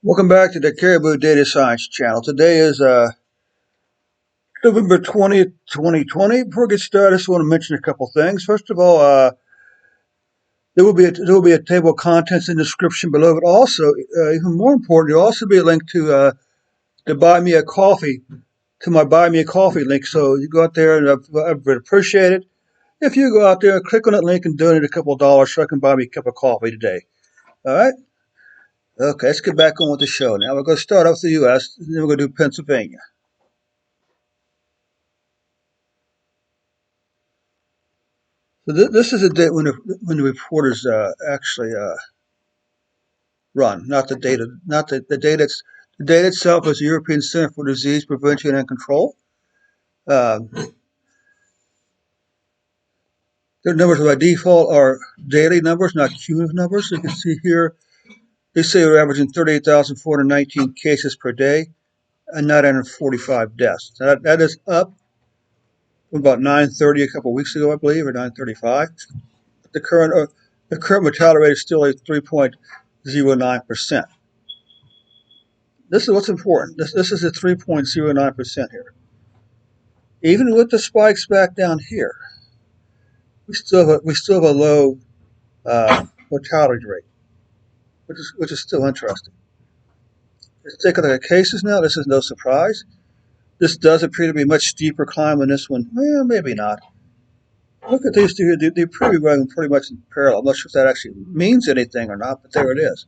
Welcome back to the Caribou Data Science channel. Today is November 20th, 2020. Before we get started, I just want to mention a couple things. First of all, there will be a table of contents in the description below, but also, even more important, there will also be a link to buy me a coffee, to my buy me a coffee link. So you go out there, and I would appreciate it if you go out there and click on that link and donate a couple of dollars so I can buy me a cup of coffee today. All right? Okay, let's get back on with the show. Now we're going to start off with the U.S., and then we're going to do Pennsylvania. So this is a date when the reporters actually run, not the data, not the data. The data itself is the European Center for Disease Prevention and Control. Uh, their numbers by default are daily numbers, not cumulative numbers. So you can see here, they say we're averaging 38,419 cases per day and 945 deaths. That is up from about 930 a couple of weeks ago, I believe, or 935. The current uh, the current mortality rate is still at 3.09%. This is what's important. This is at 3.09% here. Even with the spikes back down here, we still have a low mortality rate, which is still interesting. Let's take a look at cases now. This is no surprise. This does appear to be a much steeper climb than this one. Well, maybe not. Look at these two here. They appear to be running pretty much in parallel. I'm not sure if that actually means anything or not, but there it is.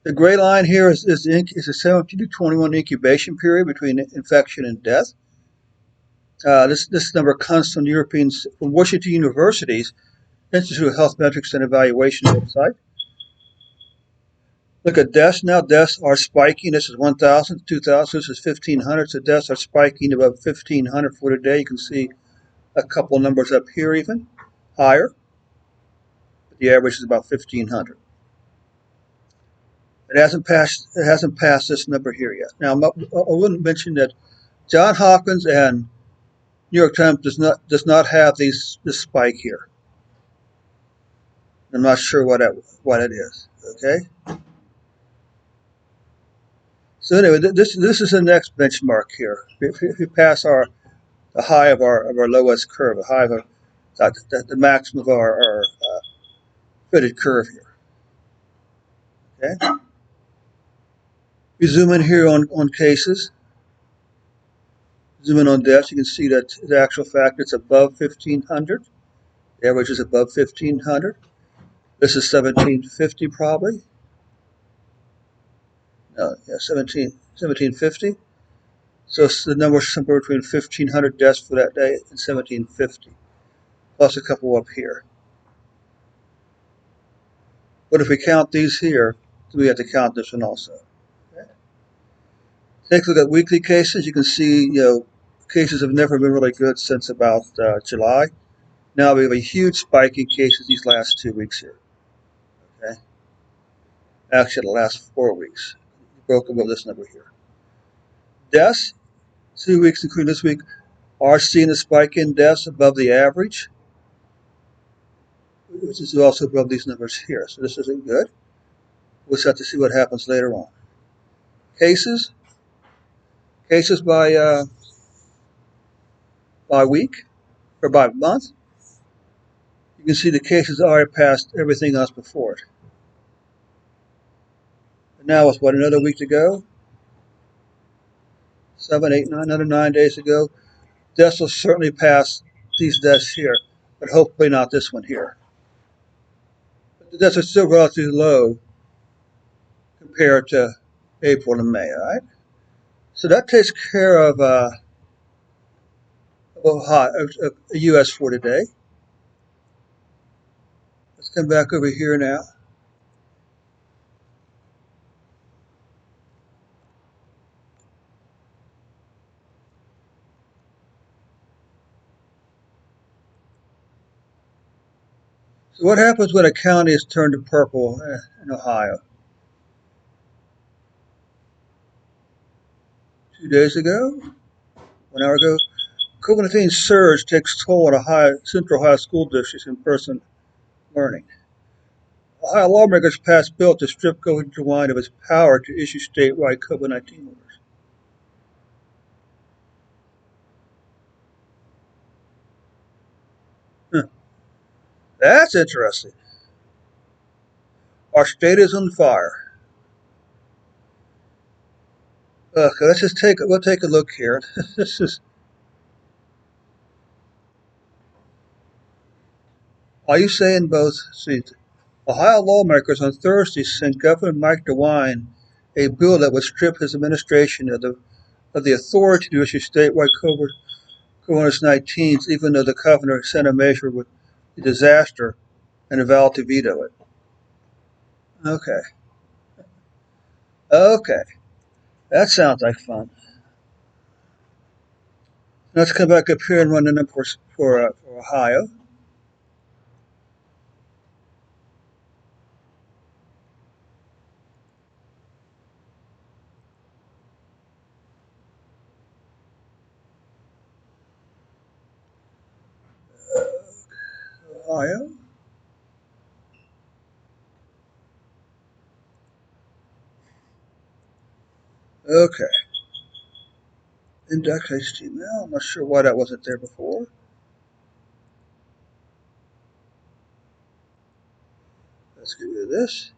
The gray line here is a 17 to 21 incubation period between infection and death. This number comes from from Washington University's Institute of Health Metrics and Evaluation website. Look at deaths now. Deaths are spiking. This is 1,000, 2,000. This is 1,500. So deaths are spiking above 1,500 for today. You can see a couple of numbers up here even higher. But the average is about 1,500. It hasn't passed this number here yet. Now I wouldn't mention that John Hopkins and New York Times does not have this spike here. I'm not sure what it is. Okay. So anyway, this is the next benchmark here. If we pass the high of our lowest curve, the high of the maximum of our fitted curve here. Okay. We zoom in here on cases. Zoom in on deaths. You can see that the actual fact it's above 1,500. The average is above 1,500. This is 1,750 probably. No, yeah, 1750. So the number is somewhere between 1,500 deaths for that day and 1,750, plus a couple up here. But if we count these here, we have to count this one also. Okay. Take a look at weekly cases. You can see, cases have never been really good since about July. Now we have a huge spike in cases these last 2 weeks here. Okay, actually the last 4 weeks. Broke above this number here. Deaths, 2 weeks including this week, are seeing a spike in deaths above the average, which is also above these numbers here. So this isn't good. We'll just have to see what happens later on. Cases by week or by month. You can see the cases already passed everything else before it. And now with another week to go? 7, 8, 9, another 9 days to go. Deaths will certainly pass these deaths here, but hopefully not this one here. But the deaths are still relatively low compared to April and May, all right? So that takes care of U.S. for today. Let's come back over here now. So what happens when a county is turned to purple in Ohio? 2 days ago, 1 hour ago, COVID-19 surge takes toll on Central Ohio school districts in-person learning. Ohio lawmakers passed bill to strip COVID-19 of its power to issue statewide COVID-19 orders. Huh. That's interesting. Our state is on fire. Okay, we'll take a look here. This is, are you saying both? See, Ohio lawmakers on Thursday sent Governor Mike DeWine a bill that would strip his administration of the authority to issue statewide COVID-19, even though the governor sent a measure with a disaster and a vow to veto it. Okay, okay, that sounds like fun. Let's come back up here and run the numbers for Ohio. Ohio. Okay. Index HTML. I'm not sure why that wasn't there before. Let's get rid of this.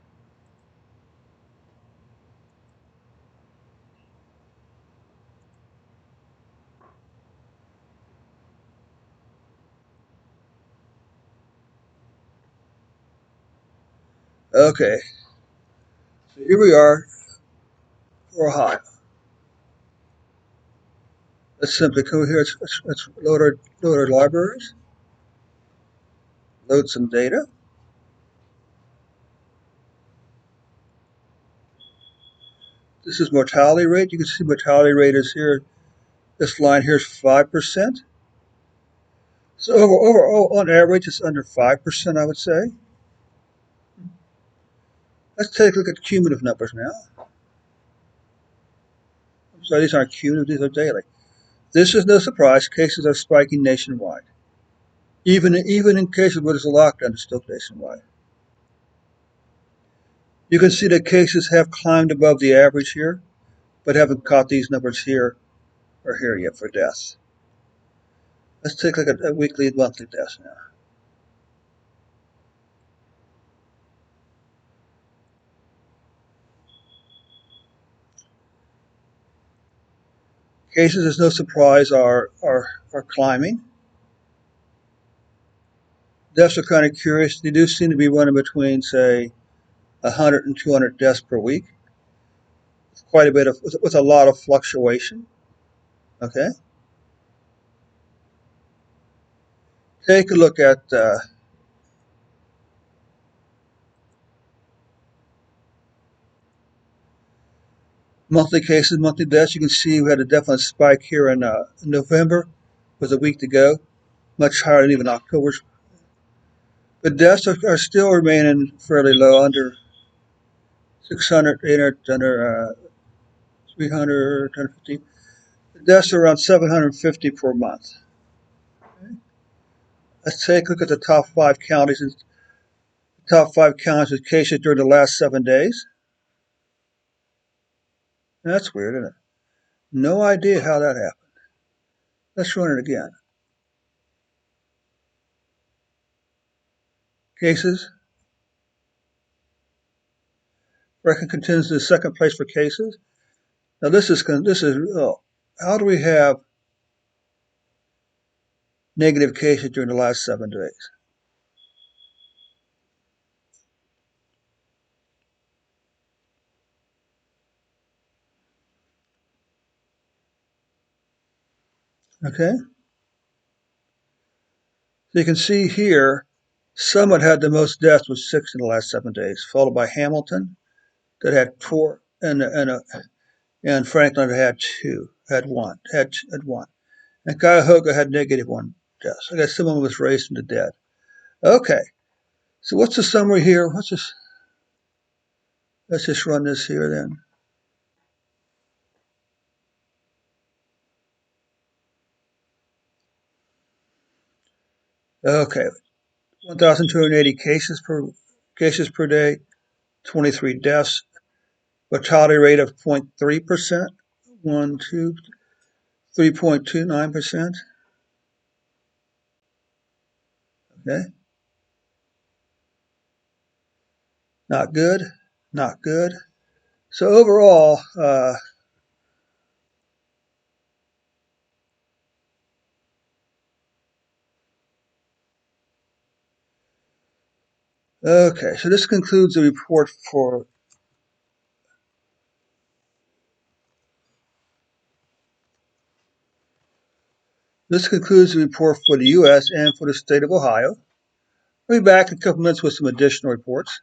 Okay. So here we are for Ohio. Let's simply come here. Let's load our libraries. Load some data. This is mortality rate. You can see mortality rate is here. This line here is 5%. So overall, on average, it's under 5%, I would say. Let's take a look at cumulative numbers now. So these aren't cumulative, these are daily. This is no surprise. Cases are spiking nationwide. Even in cases where there's a lockdown, it's still nationwide. You can see that cases have climbed above the average here, but haven't caught these numbers here or here yet for deaths. Let's take a look at weekly and monthly deaths now. Cases, it's no surprise, are climbing. Deaths are kind of curious. They do seem to be running between, say, 100 and 200 deaths per week. Quite a bit of, with a lot of fluctuation. Okay. Take a look at monthly cases, monthly deaths. You can see we had a definite spike here in November, with a week to go, much higher than even October's. But deaths are still remaining fairly low, under 600, 800, under 300, 150. The deaths are around 750 per month. Let's take a look at the top five counties. The top five counties with cases during the last 7 days. That's weird, isn't it? No idea how that happened. Let's run it again. Cases. Reckon continues in second place for cases. Now oh, how do we have negative cases during the last 7 days? Okay, so you can see here, Summit had the most deaths with 6 in the last 7 days, followed by Hamilton that had 4, and Franklin had 2, had 1, and Cuyahoga had -1 deaths. I guess someone was raised from the dead. Okay, so what's the summary here? Let's just run this here then. Okay, 1,280 cases cases per day, 23 deaths, mortality rate of 0.3%, 3.29%. Okay, not good, not good. So overall, okay, so this concludes the report for the U.S. and for the state of Ohio. We'll be back in a couple minutes with some additional reports.